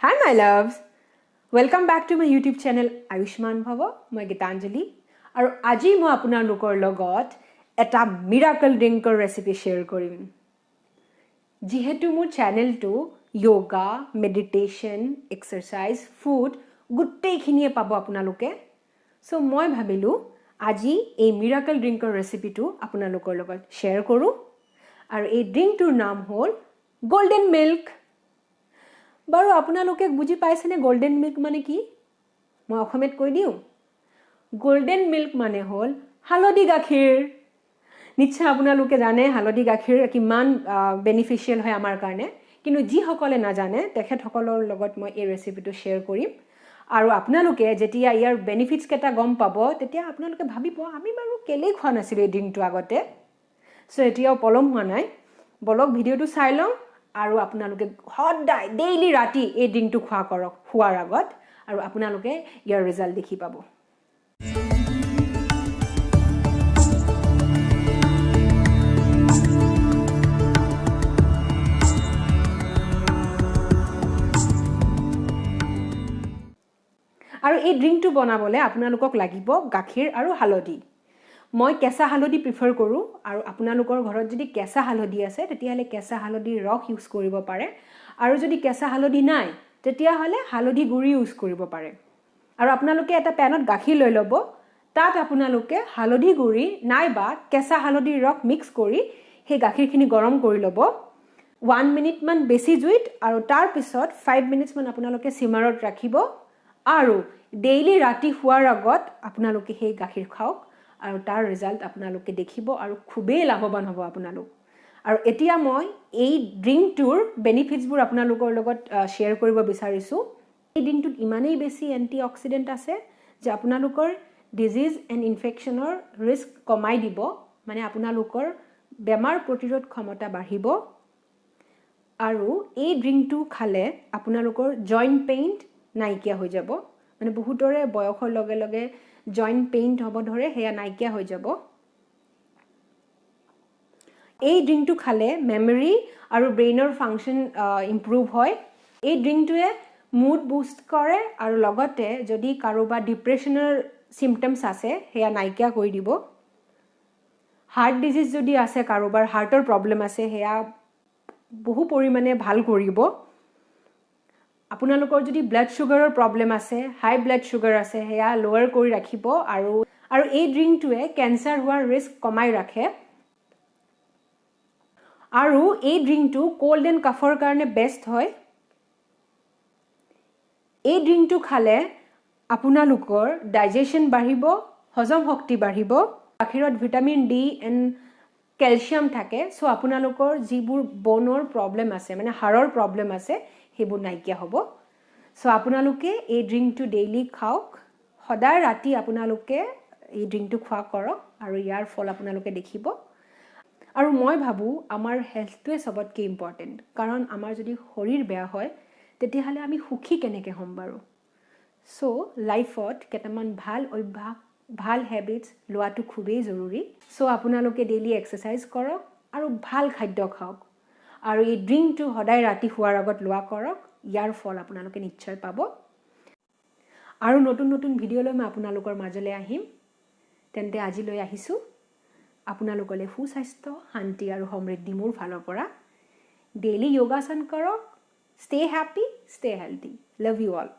Hi my loves, welcome back to my YouTube channel Ayushman Bhawa, মই Gitanjali আৰু আজি মই আপোনালোকৰ লগত এটা miracle drink recipe share কৰিম যিহেতু মোৰ চেনেলটো yoga, meditation, exercise, food গুটেইখিনিয়ে পাব আপোনালোকে সো মই ভাবিলো আজি এই miracle drink recipe আপোনালোকৰ লগত share কৰো আৰু এই ড্ৰিংকটোৰ নাম হ'ল golden milk বাৰু আপোনালোকে বুজি পাইছেনে গোল্ডেন মিল্ক মানে কি মই অসমীয়াত কৈ দিও গোল্ডেন মিল্ক মানে হ'ল হালধি গাখীৰ নিশ্চয় আপোনালোকে জানে হালধি গাখীৰ কিমান বেনিফিশিয়াল হয় আমাৰ কাৰণে কিন্তু যি সকলে না জানে তেখেতসকলৰ লগত মই এই ৰেচিপিটো শেয়াৰ কৰিম আৰু আপোনালোকে যেতিয়া ইয়াৰ বেনিফিটস কেটা গম পাব তেতিয়া আপোনালোকে ভাবিব আমি বাৰু কেলে খোৱা নাছিল এই ড্ৰিংকটো আগতে সো এতিয়াও পলম হোৱা নাই বলক ভিডিওটো চাই লওঁ আৰু আপোনালোকে সদায় ডেইলি ৰাতি এই ড্ৰিংকটো খোৱা কৰক খোৱাৰ আগত আৰু আপোনালোকে ইয়াৰ ৰিজাল্ট দেখি পাব আৰু এই ড্ৰিংকটো বনাবলে আপোনালোকক লাগিব গাখীৰ আৰু হালধি মই কেঁচা হালধি প্ৰিফাৰ কৰো আৰু আপোনালোকৰ ঘৰত যদি কেঁচা হালধি আছে তেতিয়াহলে কেঁচা হালধিৰ ৰস ইউজ কৰিব পাৰে আৰু যদি কেঁচা হালধি নাই তেতিয়াহলে হালধি গুৰি ইউজ কৰিব পাৰে আৰু আপোনালোকে এটা পেনত গাখীৰ লৈ লব তাত আপোনালোকে হালধি গুৰি নাইবা কেঁচা হালধিৰ ৰস মিক্স কৰি সেই গাখীৰখিনি গৰম কৰি লব 1 মিনিট মান বেছি জুইত আৰু তাৰ পিছত 5 মিনিটছ মান আপোনালোকে সিমাৰত ৰাখিব আৰু ডেইলি ৰাতি শুৱাৰ আগত আপোনালোকে সেই গাখীৰ খাওক আৰু তাৰ ৰিজাল্ট আপোনালোকে দেখিব আৰু খুবেই লাভৱান হ'ব আপোনালোক আৰু এতিয়া মই এই ড্ৰিংকটোৰ বেনিফিটছবোৰ আপোনালোকৰ লগত শেয়াৰ কৰিব বিচাৰিছো এই ড্ৰিংকটোত ইমানেই বেছি এন্টিঅক্সিডেন্ট আছে যে আপোনালোকৰ ডিজিজ এণ্ড ইনফেকচনৰ ৰিস্ক কমাই দিব মানে আপোনালোকৰ বেমাৰ প্ৰতিৰোধ ক্ষমতা বাঢ়িব আৰু এই ড্ৰিংকটো খালে আপোনালোকৰ জইন্ট পেইন নাইকিয়া হৈ যাব মানে বহুতৰে বয়সৰ লগে লগে জইন্ট পেইন হ'ব ধৰে হেয়া নাইকিয়া হৈ যাব এই ড্ৰিংকটো খালে মেমৰি আৰু ব্ৰেইনৰ ফাংচন ইমপ্ৰুভ হয় এই ড্ৰিংকটোৱে মুড বুষ্ট কৰে আৰু লগতে যদি কাৰোবা ডিপ্ৰেছনৰ সিম্পটমছ আছে হেয়া নাইকিয়া কৰি দিব হাৰ্ট ডিজিজ যদি আছে কাৰোবাৰ হাৰ্টৰ প্ৰবলেম আছে হেয়া বহু পৰিমাণে ভাল কৰিব আপোনালোকৰ যদি ব্লাড সুগাৰৰ প্ৰবলেম আছে হাই ব্লাড সুগাৰ আছে হেয়া লোৱাৰ কৰি ৰাখিব আৰু এই ড্ৰিংকটোৱে কেন্সাৰ হোৱাৰ ৰিস্ক কমাই ৰাখে আৰু এই ড্ৰিংকটো কোল্ড এণ্ড কাফৰ কাৰণে বেষ্ট হয় এই ড্ৰিংকটো খালে আপোনালোকৰ ডাইজেশ্যন বাঢ়িব হজম শক্তি বাঢ়িব গাখীৰত ভিটামিন ডি এণ্ড কেলছিয়াম থাকে সো আপোনালোকৰ যিবোৰ বনৰ প্ৰবলেম আছে মানে হাড়ৰ প্ৰবলেম আছে হেবু নাইকিয়া হ'ব সো আপোনালোকে এই ড্ৰিংকটো ডেইলি খাওক সদায় ৰাতি আপোনালোকে এই ড্ৰিংকটো খোৱা কৰক আৰু ইয়াৰ ফল আপোনালোকে দেখিব আৰু মই ভাবো আমাৰ হেলথটোৱে সবতকৈ ইম্পৰ্টেন্ট কাৰণ আমাৰ যদি শৰীৰ বেয়া হয় তেতিয়াহলে আমি সুখী কেনেকৈ হ'ম বাৰু সো লাইফত কেটামান ভাল অভ্যাস ভাল হেবিটছ লোৱাটো খুবেই জৰুৰী সো আপোনালোকে ডেইলি এক্সাৰসাইজ কৰক আৰু ভাল খাদ্য খাওক আৰু এই ড্ৰিংকটো সদায় ৰাতি শুৱাৰ আগত লোৱা কৰক ইয়াৰ ফল আপোনালোকে নিশ্চয় পাব আৰু নতুন নতুন ভিডিঅ' লৈ মই আপোনালোকৰ মাজলৈ আহিম তেন্তে আজিলৈ আহিছো আপোনালোকলৈ সুস্বাস্থ্য শান্তি আৰু সমৃদ্ধি মোৰ ফালৰ পৰা ডেইলি যোগাসন কৰক stay happy stay healthy love you all